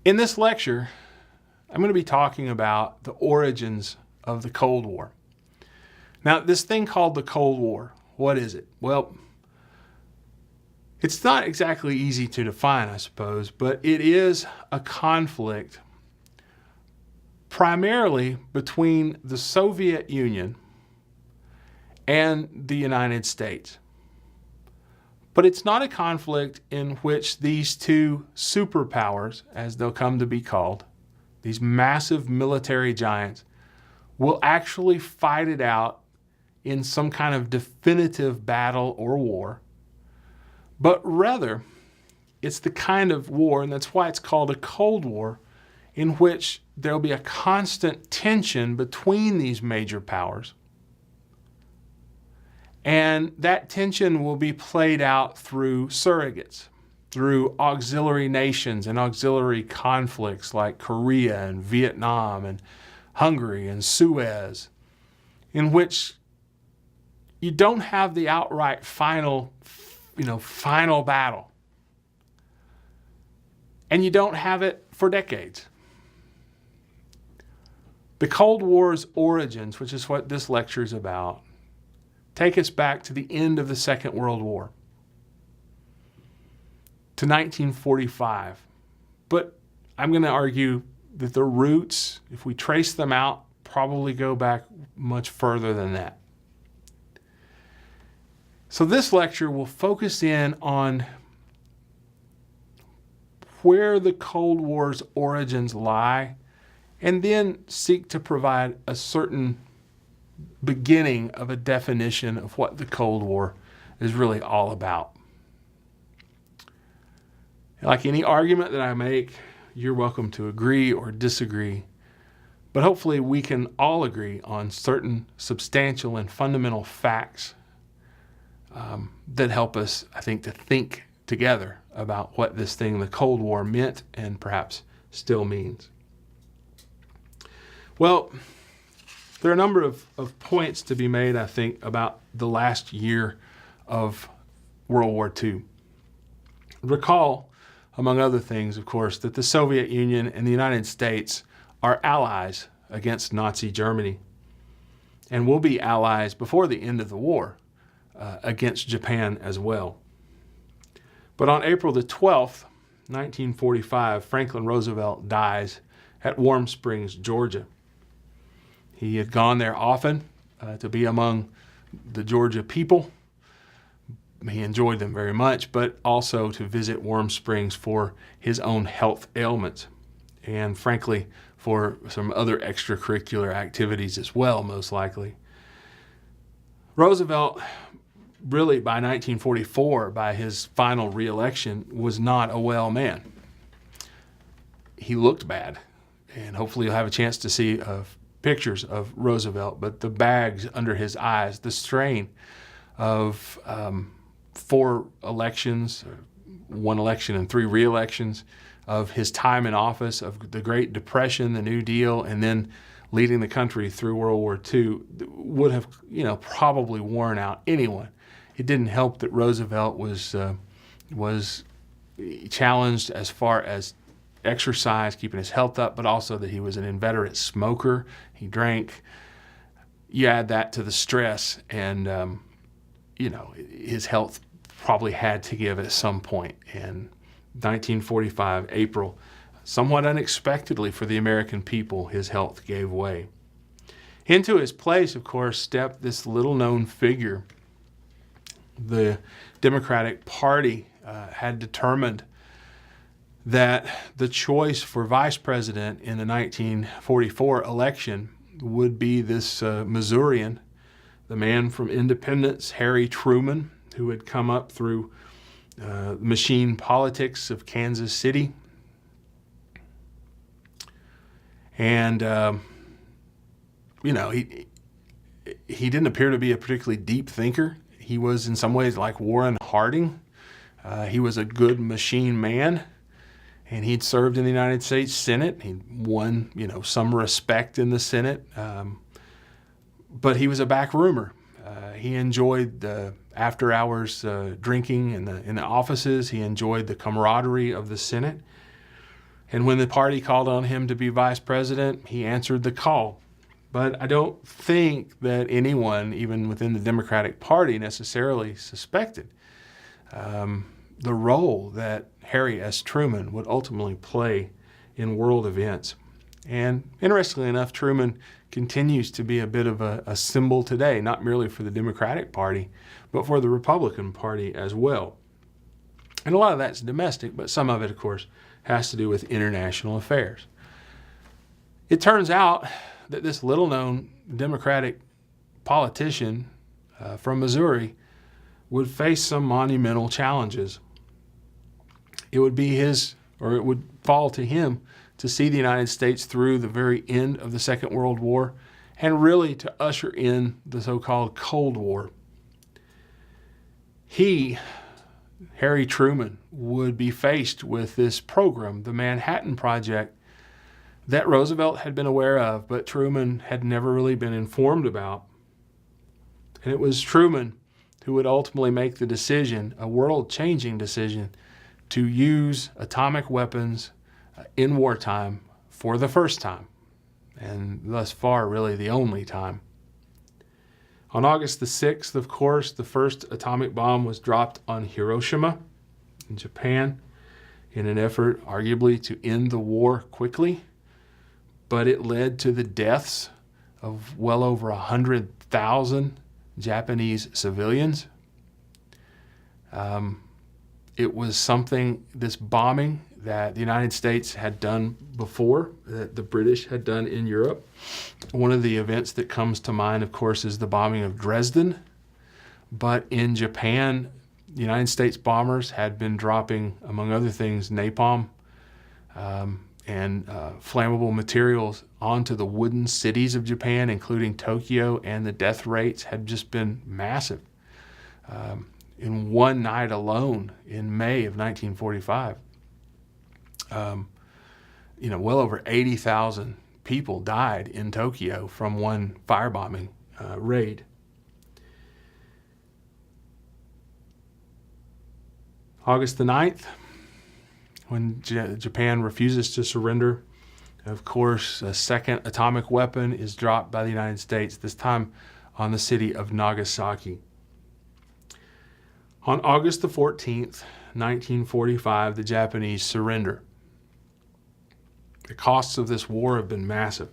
In this lecture, I'm going to be talking about the origins of the Cold War. Now, this thing called the Cold War, what is it? Well, it's not exactly easy to define, I suppose, but it is a conflict primarily between the Soviet Union and the United States. But it's not a conflict in which these two superpowers, as they'll come to be called, these massive military giants, will actually fight it out in some kind of definitive battle or war. But rather, it's the kind of war, and that's why it's called a Cold War, in which there'll be a constant tension between these major powers. And that tension will be played out through surrogates, through auxiliary nations and auxiliary conflicts like Korea and Vietnam and Hungary and Suez, in which you don't have the outright final battle. And you don't have it for decades. The Cold War's origins, which is what this lecture is about, take us back to the end of the Second World War, to 1945. But I'm going to argue that the roots, if we trace them out, probably go back much further than that. So this lecture will focus in on where the Cold War's origins lie, and then seek to provide a certain beginning of a definition of what the Cold War is really all about. Like any argument that I make, you're welcome to agree or disagree, but hopefully we can all agree on certain substantial and fundamental facts that help us, I think, to think together about what this thing, the Cold War, meant and perhaps still means. Well, there are a number of points to be made, I think, about the last year of World War II. Recall, among other things, of course, that the Soviet Union and the United States are allies against Nazi Germany and will be allies before the end of the war against Japan as well. But on April the 12th, 1945, Franklin Roosevelt dies at Warm Springs, Georgia. He had gone there often to be among the Georgia people. He enjoyed them very much, but also to visit Warm Springs for his own health ailments and, frankly, for some other extracurricular activities as well, most likely. Roosevelt, really by 1944, by his final re-election, was not a well man. He looked bad, and hopefully you'll have a chance to see pictures of Roosevelt, but the bags under his eyes, the strain of 4 elections, 1 election and 3 re-elections, of his time in office, of the Great Depression, the New Deal, and then leading the country through World War II, would have, probably worn out anyone. It didn't help that Roosevelt was challenged as far as exercise, keeping his health up, but also that he was an inveterate smoker. He drank. You add that to the stress, and his health probably had to give at some point. And 1945, April, somewhat unexpectedly for the American people, his health gave way. Into his place, of course, stepped this little-known figure. The Democratic Party had determined that the choice for vice president in the 1944 election would be this Missourian, the man from Independence, Harry Truman, who had come up through machine politics of Kansas City. And, he didn't appear to be a particularly deep thinker. He was in some ways like Warren Harding. He was a good machine man, and he'd served in the United States Senate. He won, some respect in the Senate, but he was a backroomer. He enjoyed the after-hours drinking in the offices. He enjoyed the camaraderie of the Senate. And when the party called on him to be vice president, he answered the call. But I don't think that anyone, even within the Democratic Party, necessarily suspected the role that Harry S. Truman would ultimately play in world events. And interestingly enough, Truman continues to be a bit of a symbol today, not merely for the Democratic Party, but for the Republican Party as well. And a lot of that's domestic, but some of it, of course, has to do with international affairs. It turns out that this little-known Democratic politician from Missouri would face some monumental challenges. It would be his, or it would fall to him, to see the United States through the very end of the Second World War and really to usher in the so-called Cold War. He, Harry Truman, would be faced with this program, the Manhattan Project, that Roosevelt had been aware of, but Truman had never really been informed about. And it was Truman who would ultimately make the decision, a world-changing decision, to use atomic weapons in wartime for the first time, and thus far really the only time. On August the 6th, of course, the first atomic bomb was dropped on Hiroshima in Japan in an effort arguably to end the war quickly, but it led to the deaths of well over 100,000 Japanese civilians. It was something, this bombing, that the United States had done before, that the British had done in Europe. One of the events that comes to mind, of course, is the bombing of Dresden. But in Japan, the United States bombers had been dropping, among other things, napalm and flammable materials onto the wooden cities of Japan, including Tokyo, and the death rates had just been massive. In one night alone, in May of 1945, well over 80,000 people died in Tokyo from one firebombing raid. August the 9th, when Japan refuses to surrender, of course, a second atomic weapon is dropped by the United States, this time on the city of Nagasaki. On August the 14th, 1945, the Japanese surrender. The costs of this war have been massive.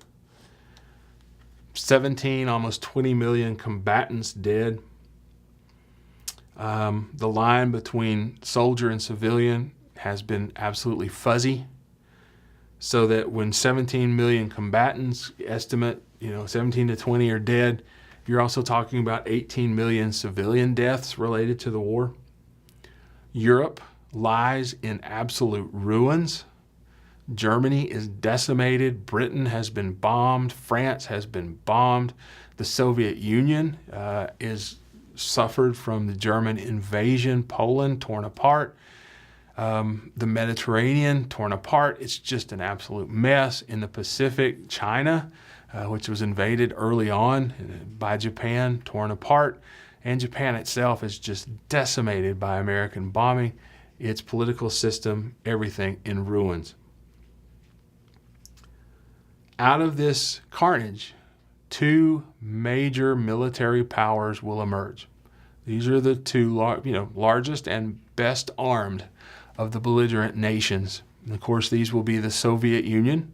17, almost 20 million combatants dead. The line between soldier and civilian has been absolutely fuzzy, so that when 17 million combatants, estimate 17 to 20 are dead, you're also talking about 18 million civilian deaths related to the war. Europe lies in absolute ruins. Germany is decimated. Britain has been bombed. France has been bombed. The Soviet Union is suffered from the German invasion. Poland torn apart. The Mediterranean torn apart. It's just an absolute mess. In the Pacific, China, which was invaded early on by Japan, torn apart. And Japan itself is just decimated by American bombing. Its political system, everything in ruins. Out of this carnage, two major military powers will emerge. These are the two largest and best armed of the belligerent nations. And of course, these will be the Soviet Union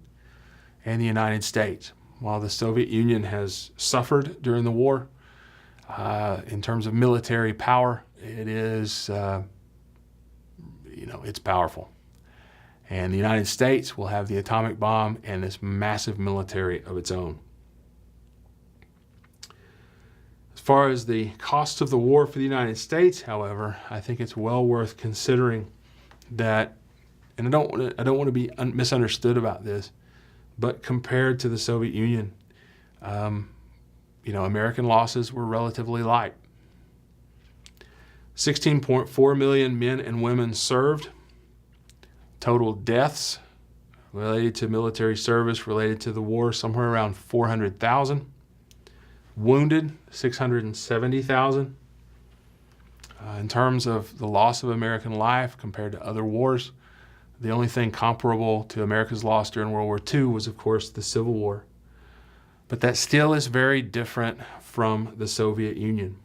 and the United States. While the Soviet Union has suffered during the war, in terms of military power, it is, it's powerful. And the United States will have the atomic bomb and this massive military of its own. As far as the cost of the war for the United States, however, I think it's well worth considering that, and I don't want to be misunderstood about this, but compared to the Soviet Union, American losses were relatively light. 16.4 million men and women served. Total deaths related to military service, related to the war, somewhere around 400,000. Wounded, 670,000. In terms of the loss of American life compared to other wars, The only thing comparable to America's loss during World War II was, of course, the Civil War. But that still is very different from the Soviet Union.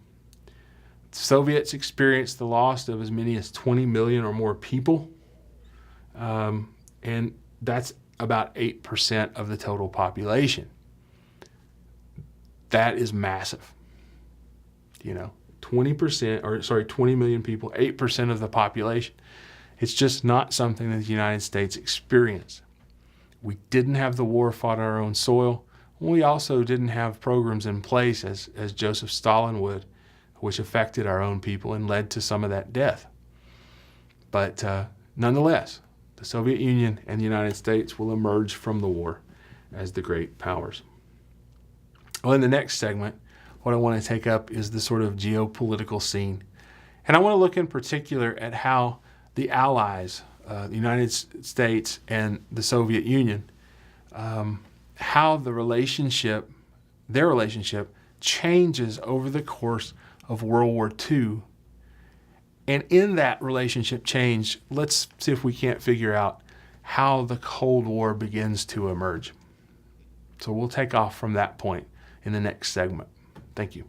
The Soviets experienced the loss of as many as 20 million or more people, and that's about 8% of the total population. That is massive. 20 million people, 8% of the population. It's just not something that the United States experienced. We didn't have the war fought on our own soil. We also didn't have programs in place as Joseph Stalin would, which affected our own people and led to some of that death. But nonetheless, the Soviet Union and the United States will emerge from the war as the great powers. Well, in the next segment, what I want to take up is the sort of geopolitical scene. And I want to look in particular at how the Allies, the United States and the Soviet Union, how their relationship changes over the course of World War II. And in that relationship change, let's see if we can't figure out how the Cold War begins to emerge. So we'll take off from that point in the next segment. Thank you.